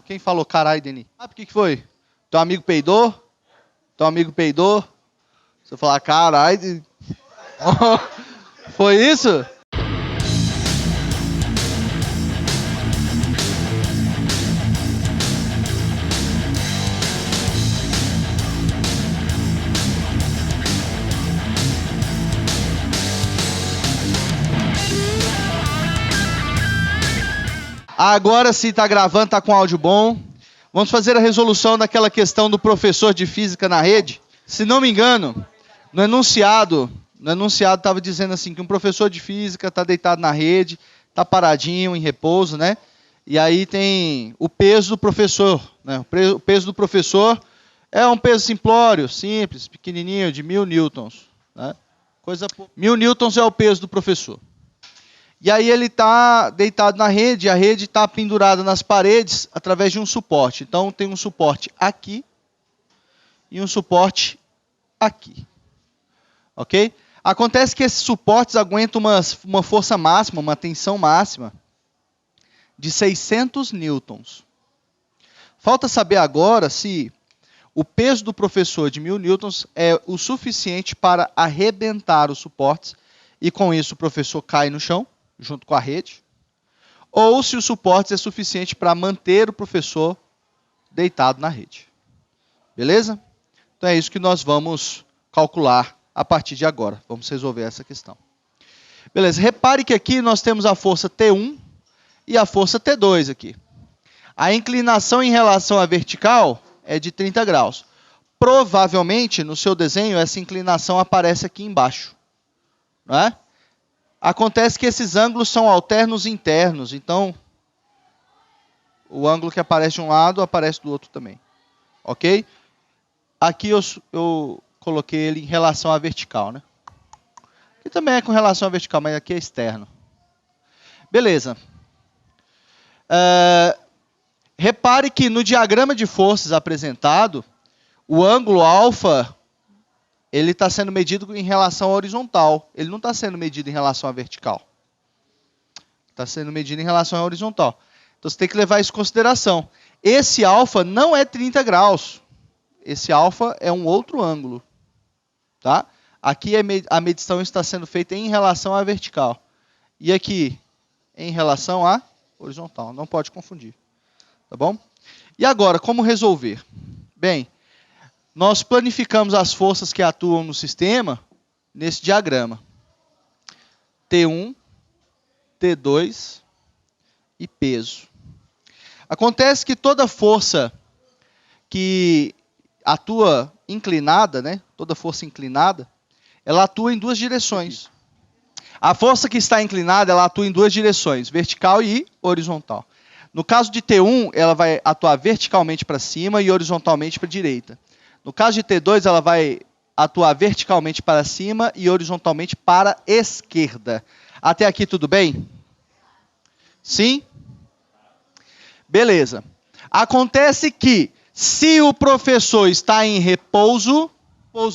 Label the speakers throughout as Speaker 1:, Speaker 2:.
Speaker 1: Quem falou carai, Denis? Ah, por que foi? Teu amigo peidou? Teu amigo peidou? Você falar carai, Denis. Foi isso? Agora sim tá gravando, tá com áudio bom. Vamos fazer a resolução daquela questão do professor de física na rede. Se não me engano, no enunciado estava dizendo assim, que um professor de física está deitado na rede, está paradinho, em repouso, né? E aí tem o peso do professor, né? O peso do professor é um peso simplório, simples, pequenininho, de 1000 newtons. Né? 1000 newtons é o peso do professor. E aí ele está deitado na rede, e a rede está pendurada nas paredes através de um suporte. Então tem um suporte aqui e um suporte aqui. Ok? Acontece que esses suportes aguentam uma força máxima, uma tensão máxima de 600 newtons. Falta saber agora se o peso do professor de 1000 newtons é o suficiente para arrebentar os suportes e com isso o professor cai no chão, junto com a rede, ou se o suporte é suficiente para manter o professor deitado na rede. Beleza? Então é isso que nós vamos calcular a partir de agora. Vamos resolver essa questão. Beleza, repare que aqui nós temos a força T1 e a força T2 aqui. A inclinação em relação à vertical é de 30 graus. Provavelmente, no seu desenho, essa inclinação aparece aqui embaixo. Não é? Acontece que esses ângulos são alternos internos, então o ângulo que aparece de um lado aparece do outro também. Ok? Aqui eu coloquei ele em relação à vertical, né? Aqui também é com relação à vertical, mas aqui é externo. Beleza. Repare que no diagrama de forças apresentado, o ângulo alfa ele está sendo medido em relação à horizontal. Ele não está sendo medido em relação à vertical. Está sendo medido em relação à horizontal. Então você tem que levar isso em consideração. Esse alfa não é 30 graus. Esse alfa é um outro ângulo. Tá? Aqui a medição está sendo feita em relação à vertical. E aqui, em relação à horizontal. Não pode confundir. Tá bom? E agora, como resolver? Bem, nós planificamos as forças que atuam no sistema nesse diagrama. T1, T2 e peso. Acontece que toda força que atua inclinada, né? Toda força inclinada, ela atua em duas direções. A força que está inclinada, ela atua em duas direções, vertical e horizontal. No caso de T1, ela vai atuar verticalmente para cima e horizontalmente para a direita. No caso de T2, ela vai atuar verticalmente para cima e horizontalmente para a esquerda. Até aqui tudo bem? Sim? Beleza. Acontece que, se o professor está em repouso,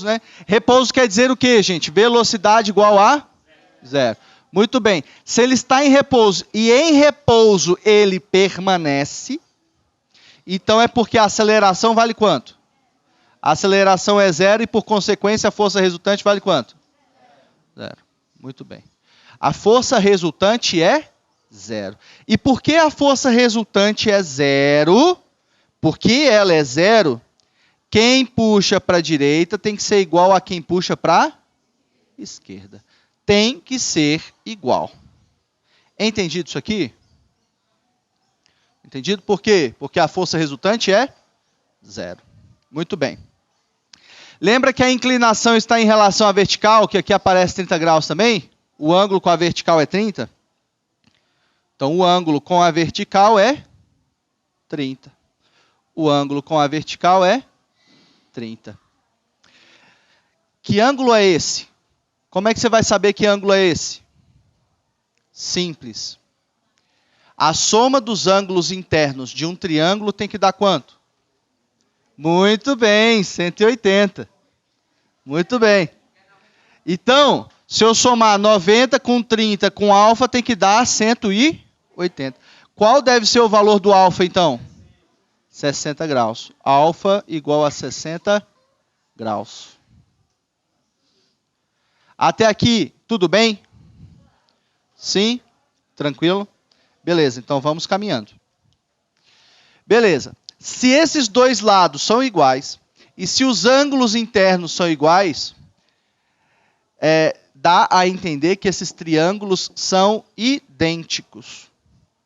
Speaker 1: né? Repouso quer dizer o quê, gente? Velocidade igual a zero. Muito bem. Se ele está em repouso e em repouso ele permanece, então é porque a aceleração vale quanto? A aceleração é zero e, por consequência, a força resultante vale quanto? Zero. Muito bem. A força resultante é zero. E por que a força resultante é zero? Porque ela é zero, quem puxa para a direita tem que ser igual a quem puxa para a esquerda. Tem que ser igual. Entendido isso aqui? Entendido? Por quê? Porque a força resultante é zero. Muito bem. Lembra que a inclinação está em relação à vertical, que aqui aparece 30 graus também? O ângulo com a vertical é 30? Então, o ângulo com a vertical é 30. O ângulo com a vertical é 30. Que ângulo é esse? Como é que você vai saber que ângulo é esse? Simples. A soma dos ângulos internos de um triângulo tem que dar quanto? Muito bem, 180. Muito bem. Então, se eu somar 90 com 30 com alfa, tem que dar 180. Qual deve ser o valor do alfa, então? 60 graus. Alfa igual a 60 graus. Até aqui, tudo bem? Sim? Tranquilo? Beleza, então vamos caminhando. Beleza. Se esses dois lados são iguais, e se os ângulos internos são iguais, dá a entender que esses triângulos são idênticos.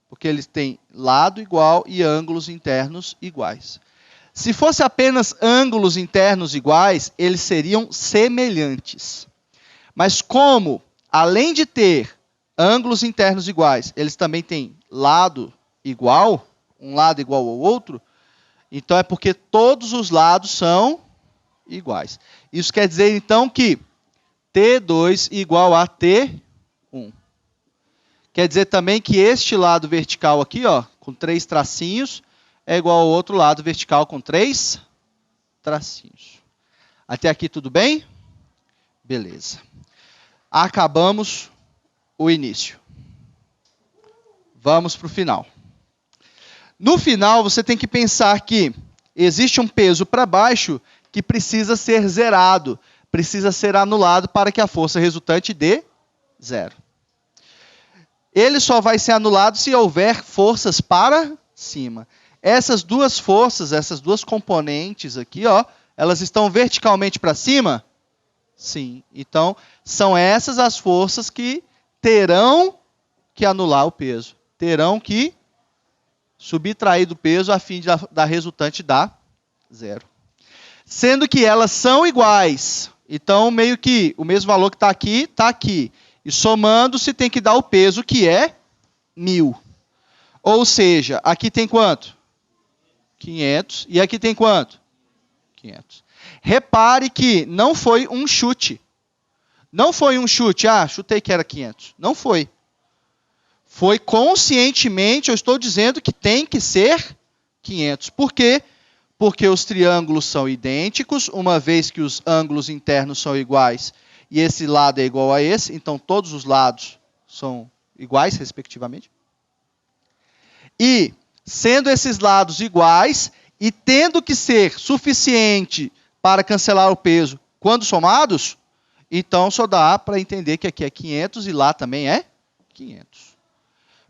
Speaker 1: Porque eles têm lado igual e ângulos internos iguais. Se fosse apenas ângulos internos iguais, eles seriam semelhantes. Mas como, além de ter ângulos internos iguais, eles também têm lado igual, um lado igual ao outro, então é porque todos os lados são iguais. Isso quer dizer, então, que T2 igual a T1. Quer dizer também que este lado vertical aqui, ó, com 3 tracinhos, é igual ao outro lado vertical com 3 tracinhos. Até aqui tudo bem? Beleza. Acabamos o início. Vamos para o final. No final, você tem que pensar que existe um peso para baixo que precisa ser zerado, precisa ser anulado para que a força resultante dê 0. Ele só vai ser anulado se houver forças para cima. Essas duas forças, essas duas componentes aqui, ó, elas estão verticalmente para cima? Sim. Então, são essas as forças que terão que anular o peso. Terão que subtrair do peso a fim da resultante dar 0. Sendo que elas são iguais. Então, meio que o mesmo valor que está aqui, está aqui. E somando, se tem que dar o peso, que é 1000. Ou seja, aqui tem quanto? 500. E aqui tem quanto? 500. Repare que não foi um chute. Não foi um chute. Ah, chutei que era 500. Não foi. Foi conscientemente, eu estou dizendo que tem que ser 500. Por quê? Porque os triângulos são idênticos, uma vez que os ângulos internos são iguais e esse lado é igual a esse, então todos os lados são iguais, respectivamente. E, sendo esses lados iguais e tendo que ser suficiente para cancelar o peso quando somados, então só dá para entender que aqui é 500 e lá também é 500.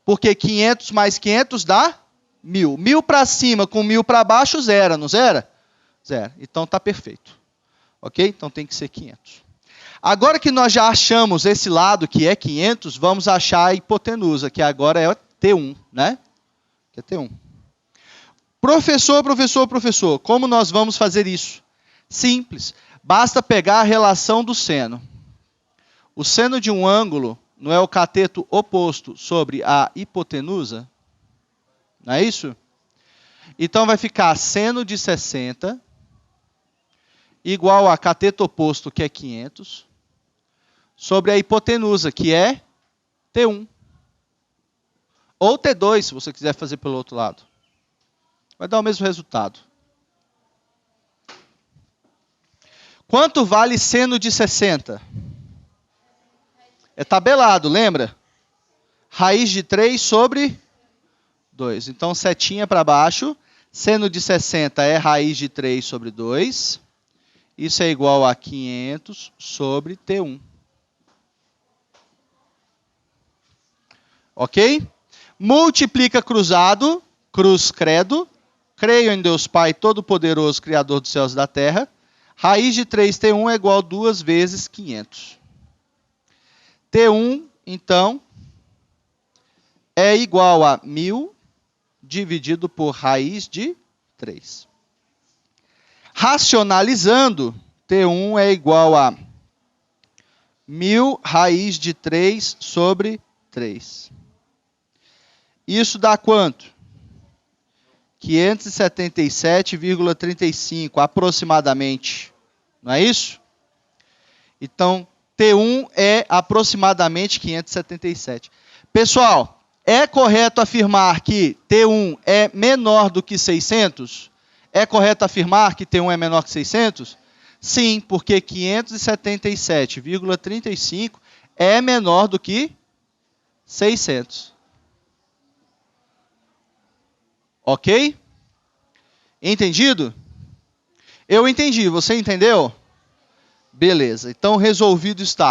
Speaker 1: Porque 500 mais 500 dá 1000. 1000 para cima com 1000 para baixo, zera, não zera? Zero. Então está perfeito. Ok? Então tem que ser 500. Agora que nós já achamos esse lado que é 500, vamos achar a hipotenusa, que agora é T1, né? Que é T1. Professor, como nós vamos fazer isso? Simples. Basta pegar a relação do seno. O seno de um ângulo não é o cateto oposto sobre a hipotenusa? Não é isso? Então vai ficar seno de 60 igual a cateto oposto, que é 500, sobre a hipotenusa, que é T1. Ou T2, se você quiser fazer pelo outro lado. Vai dar o mesmo resultado. Quanto vale seno de 60? É tabelado, lembra? Raiz de 3 sobre 2. Então, setinha para baixo. Seno de 60 é raiz de 3 sobre 2. Isso é igual a 500 sobre T1. Ok? Multiplica cruzado, cruz credo. Creio em Deus Pai Todo-Poderoso, Criador dos céus e da terra. Raiz de 3T1 é igual a 2 vezes 500. T1, então, é igual a 1000 dividido por raiz de 3. Racionalizando, T1 é igual a 1000 raiz de 3 sobre 3. Isso dá quanto? 577,35 aproximadamente. Não é isso? Então, T1 é aproximadamente 577. Pessoal, é correto afirmar que T1 é menor do que 600? É correto afirmar que T1 é menor que 600? Sim, porque 577,35 é menor do que 600. Ok? Entendido? Eu entendi, você entendeu? Beleza, então resolvido está.